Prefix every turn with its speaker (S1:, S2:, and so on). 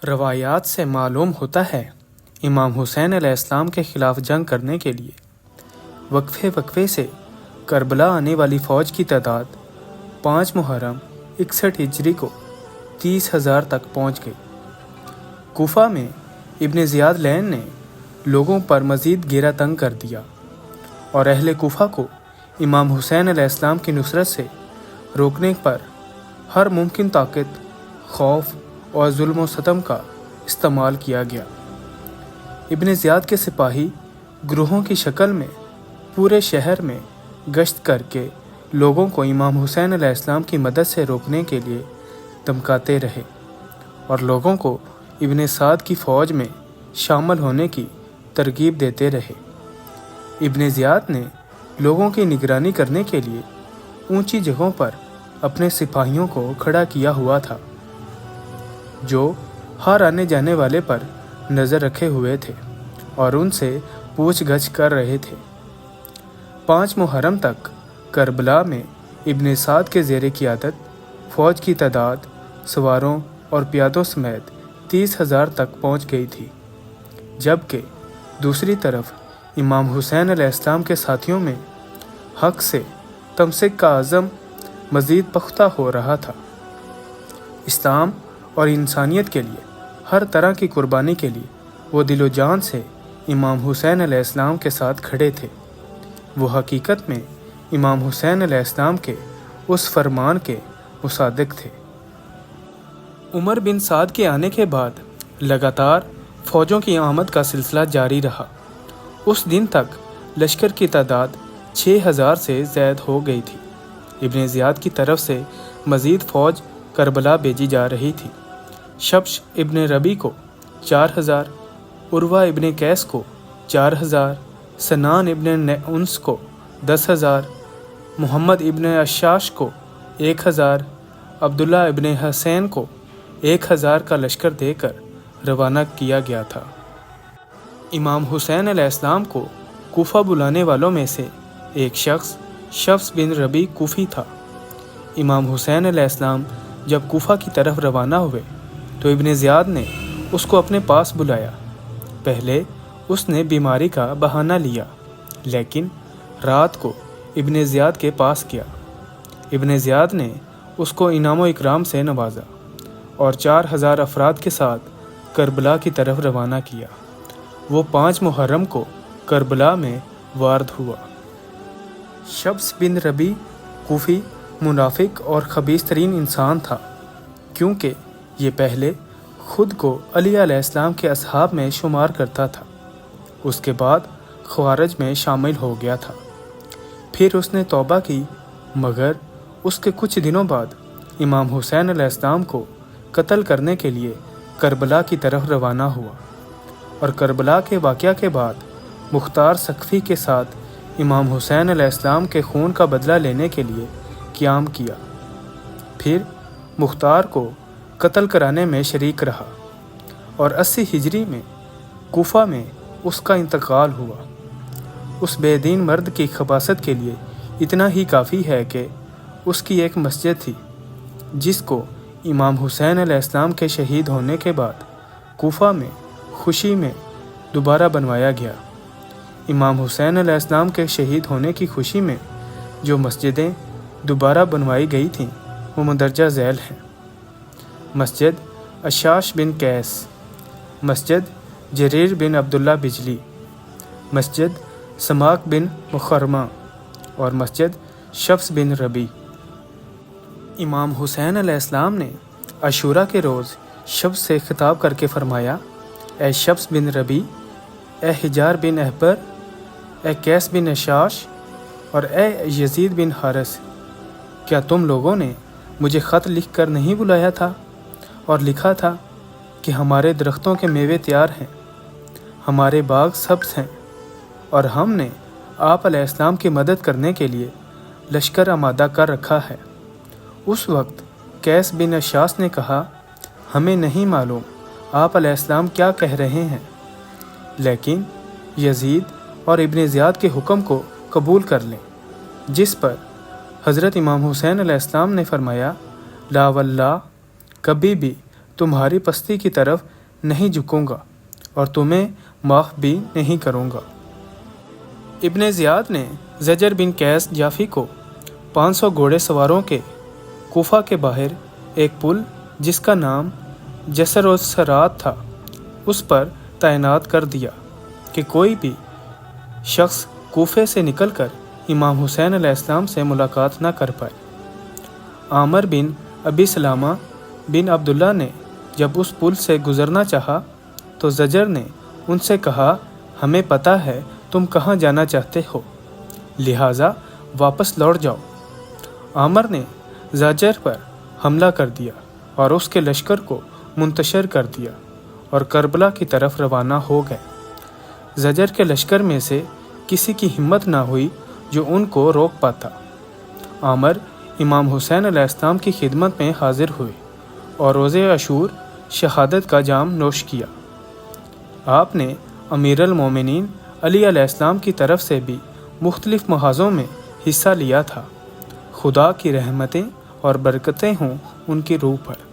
S1: روایات سے معلوم ہوتا ہے امام حسین علیہ السلام کے خلاف جنگ کرنے کے لیے وقفے سے کربلا آنے والی فوج کی تعداد 5 محرم 61 ہجری کو 30,000 تک پہنچ گئی۔ کوفہ میں ابن زیاد لین نے لوگوں پر مزید گھیرا تنگ کر دیا اور اہل کوفہ کو امام حسین علیہ السلام کی نصرت سے روکنے پر ہر ممکن طاقت، خوف اور ظلم و ستم کا استعمال کیا گیا۔ ابن زیاد کے سپاہی گروہوں کی شکل میں پورے شہر میں گشت کر کے لوگوں کو امام حسین علیہ السلام کی مدد سے روکنے کے لیے دھمکاتے رہے اور لوگوں کو ابن سعد کی فوج میں شامل ہونے کی ترغیب دیتے رہے۔ ابن زیاد نے لوگوں کی نگرانی کرنے کے لیے اونچی جگہوں پر اپنے سپاہیوں کو کھڑا کیا ہوا تھا، جو ہر آنے جانے والے پر نظر رکھے ہوئے تھے اور ان سے پوچھ گچھ کر رہے تھے۔ 5 محرم تک کربلا میں ابن سعد کے زیر قیادت فوج کی تعداد سواروں اور پیادوں سمیت 30,000 تک پہنچ گئی تھی، جبکہ دوسری طرف امام حسین علیہ السلام کے ساتھیوں میں حق سے تمسک کا عزم مزید پختہ ہو رہا تھا۔ اسلام اور انسانیت کے لیے ہر طرح کی قربانی کے لیے وہ دل و جان سے امام حسین علیہ السلام کے ساتھ کھڑے تھے۔ وہ حقیقت میں امام حسین علیہ السلام کے اس فرمان کے مصادق تھے۔ عمر بن سعد کے آنے کے بعد لگاتار فوجوں کی آمد کا سلسلہ جاری رہا۔ اس دن تک لشکر کی تعداد 6,000 سے زائد ہو گئی تھی۔ ابن زیاد کی طرف سے مزید فوج کربلا بھیجی جا رہی تھی۔ شبش ابن ربی کو 4,000، عروہ ابن قیس کو 4,000، سنان ابن انس کو 10,000، محمد ابن اشاش کو 1,000، عبداللہ ابن حسین کو 1,000 کا لشکر دے کر روانہ کیا گیا تھا۔ امام حسین علیہ السلام کو کوفہ بلانے والوں میں سے ایک شخص شبش بن ربی کوفی تھا۔ امام حسین علیہ السلام جب کوفہ کی طرف روانہ ہوئے تو ابن زیاد نے اس کو اپنے پاس بلایا۔ پہلے اس نے بیماری کا بہانہ لیا، لیکن رات کو ابن زیاد کے پاس گیا۔ ابن زیاد نے اس کو انعام و اکرام سے نوازا اور 4,000 افراد کے ساتھ کربلا کی طرف روانہ کیا۔ وہ 5 محرم کو کربلا میں وارد ہوا۔ شبش بن ربی کوفی منافق اور خبیث ترین انسان تھا، کیونکہ یہ پہلے خود کو علی علیہ السلام کے اصحاب میں شمار کرتا تھا، اس کے بعد خوارج میں شامل ہو گیا تھا۔ پھر اس نے توبہ کی، مگر اس کے کچھ دنوں بعد امام حسین علیہ السلام کو قتل کرنے کے لیے کربلا کی طرف روانہ ہوا اور کربلا کے واقعہ کے بعد مختار ثقفی کے ساتھ امام حسین علیہ السلام کے خون کا بدلہ لینے کے لیے قیام کیا۔ پھر مختار کو قتل کرانے میں شریک رہا اور 80 ہجری میں کوفہ میں اس کا انتقال ہوا۔ اس بے دین مرد کی خباثت کے لیے اتنا ہی کافی ہے کہ اس کی ایک مسجد تھی، جس کو امام حسین علیہ السلام کے شہید ہونے کے بعد کوفہ میں خوشی میں دوبارہ بنوایا گیا۔ امام حسین علیہ السلام کے شہید ہونے کی خوشی میں جو مسجدیں دوبارہ بنوائی گئی تھیں وہ مندرجہ ذیل ہیں: مسجد اشاش بن قیس، مسجد جریر بن عبداللہ بجلی، مسجد سماک بن مخرمہ اور مسجد شبش بن ربی۔ امام حسین علیہ السلام نے عاشوراء کے روز شبش سے خطاب کر کے فرمایا: اے شبش بن ربی، اے حجار بن احبر، اے قیس بن اشاش اور اے یزید بن حارث، کیا تم لوگوں نے مجھے خط لکھ کر نہیں بلایا تھا اور لکھا تھا کہ ہمارے درختوں کے میوے تیار ہیں، ہمارے باغ سبز ہیں اور ہم نے آپ علیہ السلام کی مدد کرنے کے لیے لشکر آمادہ کر رکھا ہے؟ اس وقت قیس بن اشاش نے کہا: ہمیں نہیں معلوم آپ علیہ السلام کیا کہہ رہے ہیں، لیکن یزید اور ابن زیاد کے حکم کو قبول کر لیں۔ جس پر حضرت امام حسین علیہ السلام نے فرمایا: لا واللہ، کبھی بھی تمہاری پستی کی طرف نہیں جھکوں گا اور تمہیں معاف بھی نہیں کروں گا۔ ابن زیاد نے زجر بن قیس جافی کو 500 گھوڑے سواروں کے کوفہ کے باہر ایک پل جس کا نام جسر الصراط تھا اس پر تعینات کر دیا کہ کوئی بھی شخص کوفے سے نکل کر امام حسین علیہ السلام سے ملاقات نہ کر پائے۔ عامر بن ابی سلامہ بن عبداللہ نے جب اس پل سے گزرنا چاہا تو زجر نے ان سے کہا، ہمیں پتہ ہے تم کہاں جانا چاہتے ہو، لہٰذا واپس لوٹ جاؤ۔ عامر نے زجر پر حملہ کر دیا اور اس کے لشکر کو منتشر کر دیا اور کربلا کی طرف روانہ ہو گئے۔ زجر کے لشکر میں سے کسی کی ہمت نہ ہوئی جو ان کو روک پاتا۔ عامر امام حسین علیہ السلام کی خدمت میں حاضر ہوئے اور روز عاشور شہادت کا جام نوش کیا۔ آپ نے امیر المومنین علی علیہ السلام کی طرف سے بھی مختلف محاذوں میں حصہ لیا تھا۔ خدا کی رحمتیں اور برکتیں ہوں ان کی روح پر۔